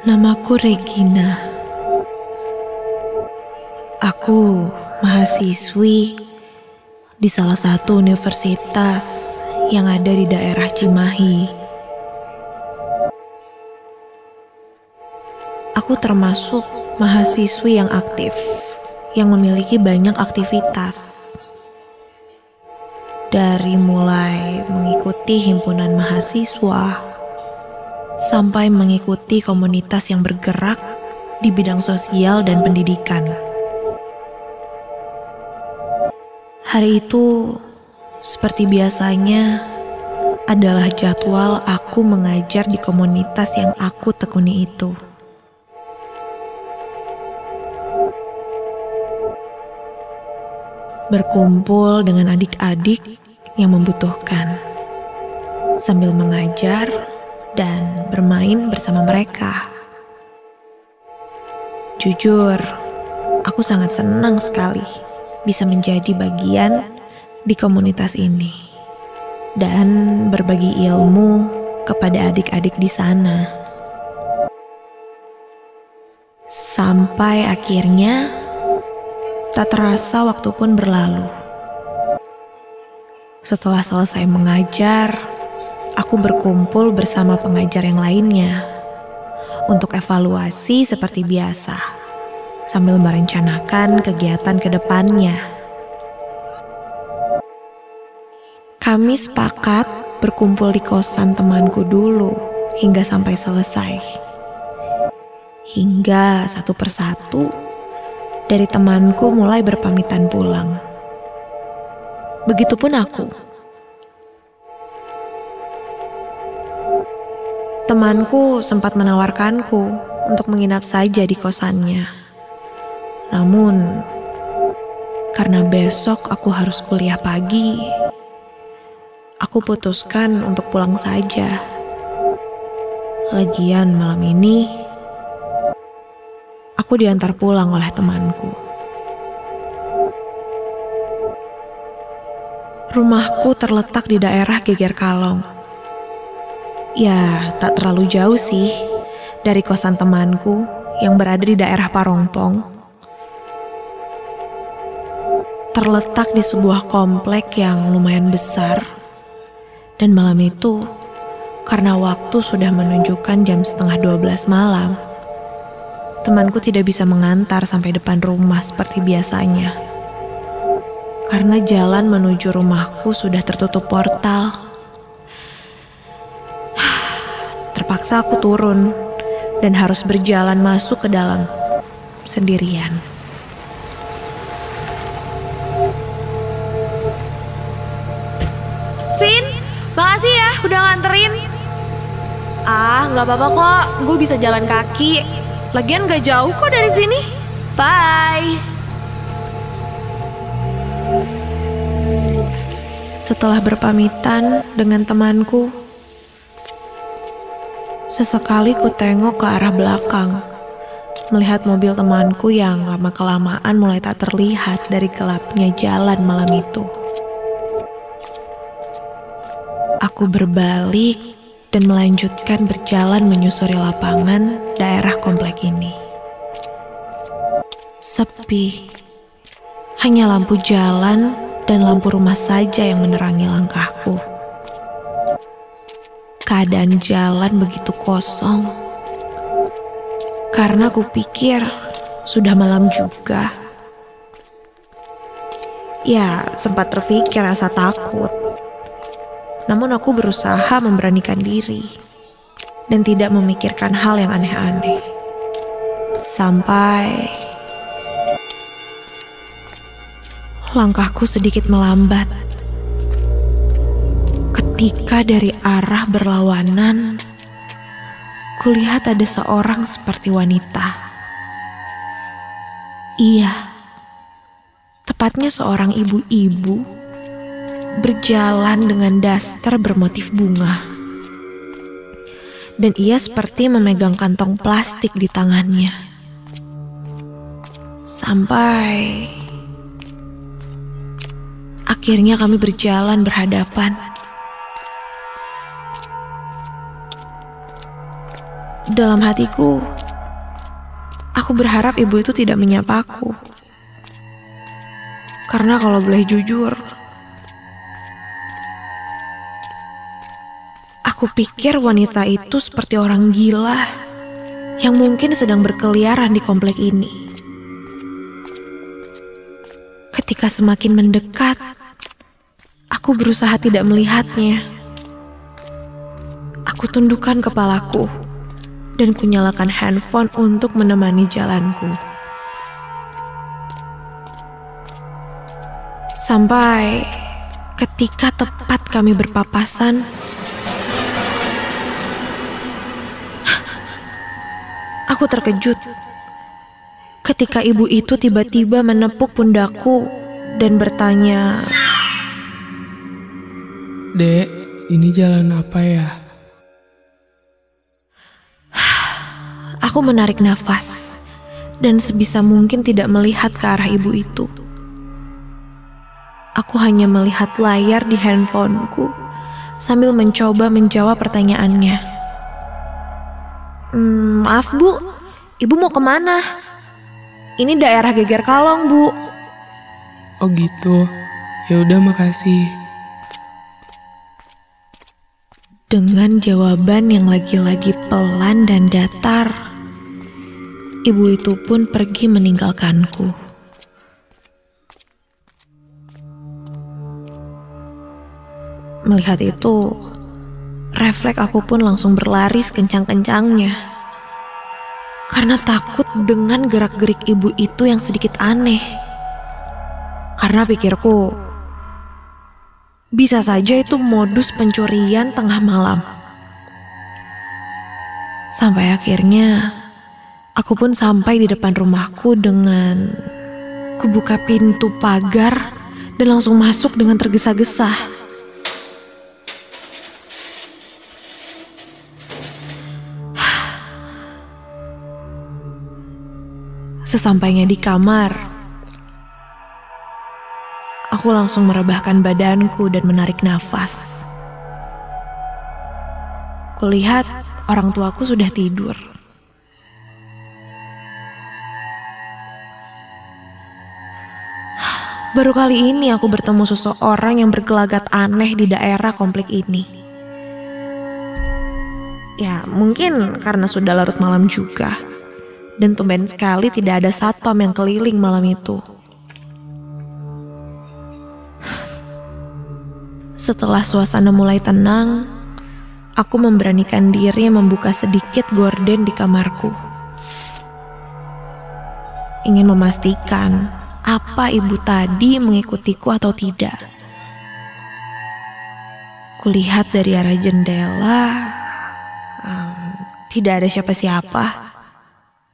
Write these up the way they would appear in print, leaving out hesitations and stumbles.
Namaku Regina. Aku mahasiswi di salah satu universitas yang ada di daerah Cimahi. Aku termasuk mahasiswi yang aktif, yang memiliki banyak aktivitas. Dari mulai mengikuti himpunan mahasiswa, sampai mengikuti komunitas yang bergerak di bidang sosial dan pendidikan. Hari itu, seperti biasanya, adalah jadwal aku mengajar di komunitas yang aku tekuni itu. Berkumpul dengan adik-adik yang membutuhkan, sambil mengajar dan bermain bersama mereka. Jujur, aku sangat senang sekali bisa menjadi bagian di komunitas ini dan berbagi ilmu kepada adik-adik di sana. Sampai akhirnya tak terasa waktu pun berlalu. Setelah selesai mengajar, aku berkumpul bersama pengajar yang lainnya untuk evaluasi seperti biasa, sambil merencanakan kegiatan ke depannya. Kami sepakat berkumpul di kosan temanku dulu hingga sampai selesai. Hingga satu persatu dari temanku mulai berpamitan pulang. Begitupun aku. Temanku sempat menawarkanku untuk menginap saja di kosannya. Namun, karena besok aku harus kuliah pagi, aku putuskan untuk pulang saja. Lagian malam ini, aku diantar pulang oleh temanku. Rumahku terletak di daerah Geger Kalong. Ya, tak terlalu jauh sih dari kosan temanku yang berada di daerah Parongpong. Terletak di sebuah komplek yang lumayan besar. Dan malam itu, karena waktu sudah menunjukkan jam 11:30 malam, temanku tidak bisa mengantar sampai depan rumah seperti biasanya. Karena jalan menuju rumahku sudah tertutup portal. Terpaksa aku turun dan harus berjalan masuk ke dalam sendirian. Vin, makasih ya udah nganterin. Nggak apa-apa kok, gue bisa jalan kaki. Lagian gak jauh kok dari sini. Bye. Setelah berpamitan dengan temanku, sesekali ku tengok ke arah belakang, melihat mobil temanku yang lama-kelamaan mulai tak terlihat dari gelapnya jalan malam itu. Aku berbalik dan melanjutkan berjalan menyusuri lapangan daerah komplek ini. Sepi, hanya lampu jalan dan lampu rumah saja yang menerangi langkahku. Keadaan jalan begitu kosong, karena kupikir sudah malam juga. Ya, sempat terpikir rasa takut. Namun aku berusaha memberanikan diri dan tidak memikirkan hal yang aneh-aneh. Sampai langkahku sedikit melambat ketika dari arah berlawanan kulihat ada seorang seperti wanita. Iya, tepatnya seorang ibu-ibu berjalan dengan daster bermotif bunga. Dan ia seperti memegang kantong plastik di tangannya. Sampai akhirnya kami berjalan berhadapan. Dalam hatiku, Aku berharap ibu itu tidak menyapaku. Karena kalau boleh jujur, aku pikir wanita itu seperti orang gila yang mungkin sedang berkeliaran di komplek ini. Ketika semakin mendekat, aku berusaha tidak melihatnya. Aku tundukkan kepalaku dan kunyalakan handphone untuk menemani jalanku. Sampai ketika tepat kami berpapasan, aku terkejut ketika ibu itu tiba-tiba menepuk pundakku dan bertanya, "Dek, ini jalan apa ya?" Aku menarik nafas dan sebisa mungkin tidak melihat ke arah ibu itu. Aku hanya melihat layar di handphoneku sambil mencoba menjawab pertanyaannya. Maaf bu, ibu mau kemana? Ini daerah Geger Kalong bu. Oh gitu, ya udah makasih. Dengan jawaban yang lagi-lagi pelan dan datar, ibu itu pun pergi meninggalkanku. Melihat itu, refleks aku pun langsung berlari sekencang-kencangnya. Karena takut dengan gerak-gerik ibu itu yang sedikit aneh. Karena pikirku, bisa saja itu modus pencurian tengah malam. Sampai akhirnya, aku pun sampai di depan rumahku dengan kubuka pintu pagar dan langsung masuk dengan tergesa-gesa. Sesampainya di kamar, aku langsung merebahkan badanku dan menarik nafas. Kulihat orang tuaku sudah tidur. Baru kali ini aku bertemu seseorang yang bergelagat aneh di daerah komplek ini. Ya, mungkin karena sudah larut malam juga. Dan tumben sekali tidak ada satpam yang keliling malam itu. Setelah suasana mulai tenang, aku memberanikan diri membuka sedikit gorden di kamarku. Ingin memastikan apa ibu tadi mengikutiku atau tidak. Kulihat dari arah jendela, tidak ada siapa-siapa.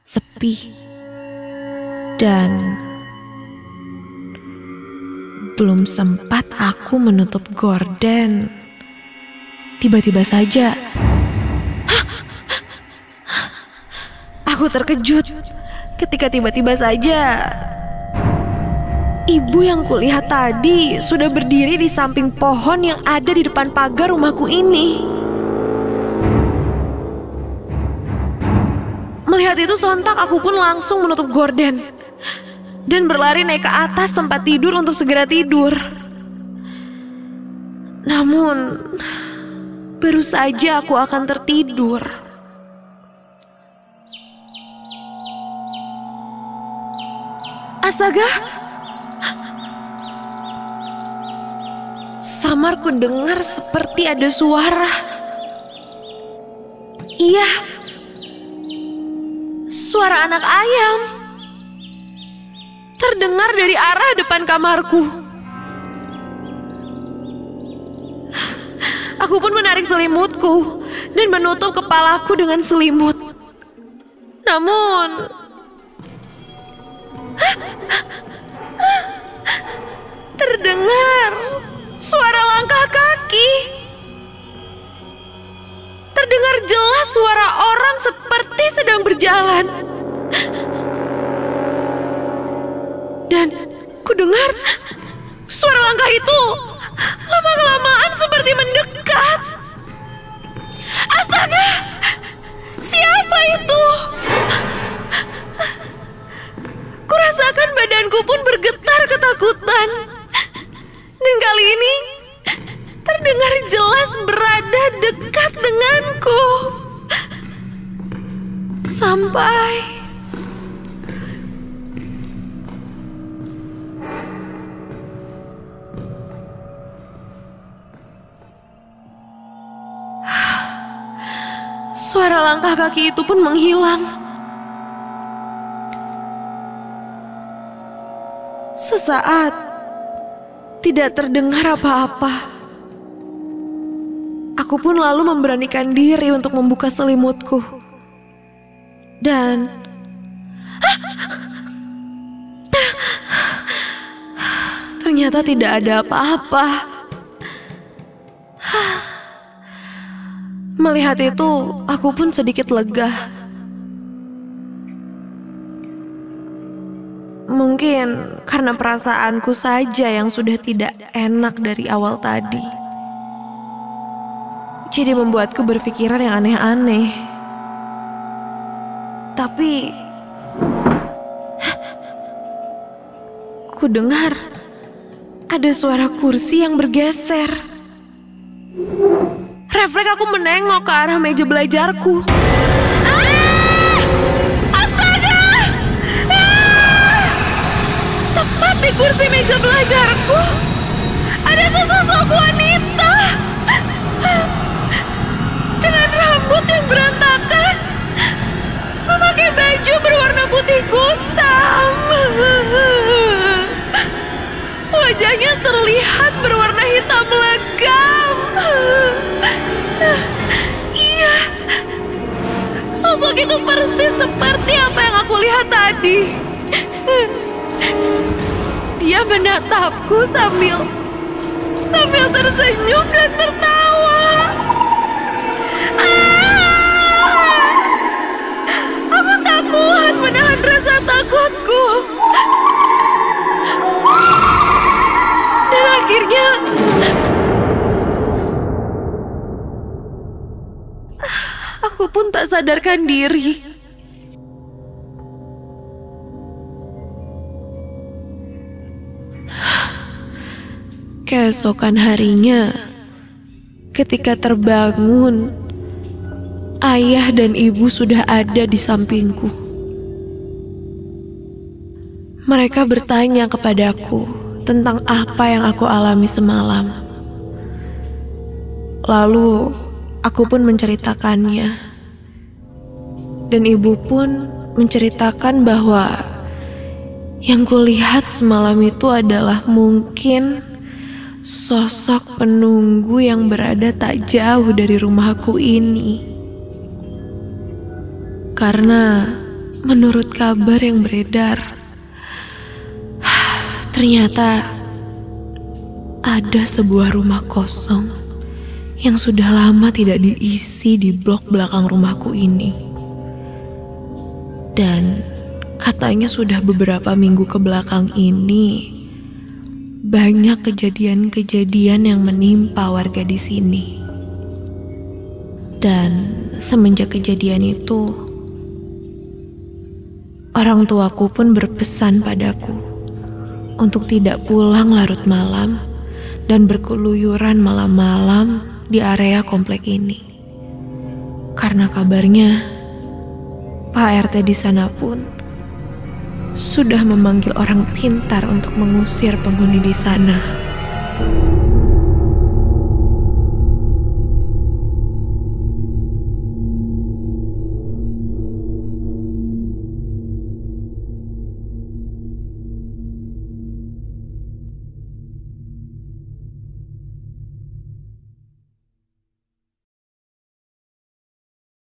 Sepi. Dan belum sempat aku menutup gorden, tiba-tiba saja aku terkejut ketika tiba-tiba saja ibu yang kulihat tadi sudah berdiri di samping pohon yang ada di depan pagar rumahku ini. Melihat itu sontak aku pun langsung menutup gorden dan berlari naik ke atas tempat tidur untuk segera tidur. Namun, baru saja aku akan tertidur, astaga! Samar ku dengar seperti ada suara. Iya. Suara anak ayam terdengar dari arah depan kamarku. Aku pun menarik selimutku dan menutup kepalaku dengan selimut. Namun, terdengar suara langkah kaki. Terdengar jelas suara orang seperti sedang berjalan. Dan kudengar suara langkah itu lama-kelamaan seperti mendekat. Astaga! Siapa itu? sampai. Suara langkah kaki itu pun menghilang. Sesaat tidak terdengar apa-apa. Aku pun lalu memberanikan diri untuk membuka selimutku. Dan ternyata tidak ada apa-apa. Melihat itu, aku pun sedikit lega. Mungkin karena perasaanku saja yang sudah tidak enak dari awal tadi. Jadi membuatku berpikiran yang aneh-aneh. Tapi ku dengar ada suara kursi yang bergeser. Refleks aku menengok ke arah meja belajarku. Astaga! Tepat di kursi meja belajarku ada sesosok wanita dengan rambut yang berantakan, memakai baju berwarna putih kusam. Wajahnya terlihat berwarna hitam legam. Iya, sosok itu persis seperti apa yang aku lihat tadi. Dia menatapku sambil tersenyum dan tertawa. Aku tak kuat menahan rasa takutku. Dan akhirnya aku pun tak sadarkan diri. Keesokan harinya, ketika terbangun, ayah dan ibu sudah ada di sampingku. Mereka bertanya kepadaku tentang apa yang aku alami semalam. Lalu aku pun menceritakannya. Dan ibu pun menceritakan bahwa yang kulihat semalam itu adalah mungkin sosok penunggu yang berada tak jauh dari rumahku ini. Karena menurut kabar yang beredar, ternyata ada sebuah rumah kosong yang sudah lama tidak diisi di blok belakang rumahku ini. Dan katanya sudah beberapa minggu ke belakang ini banyak kejadian-kejadian yang menimpa warga di sini. Dan semenjak kejadian itu, orang tuaku pun berpesan padaku untuk tidak pulang larut malam dan berkeluyuran malam-malam di area komplek ini. Karena kabarnya Pak RT di sana pun sudah memanggil orang pintar untuk mengusir penghuni di sana.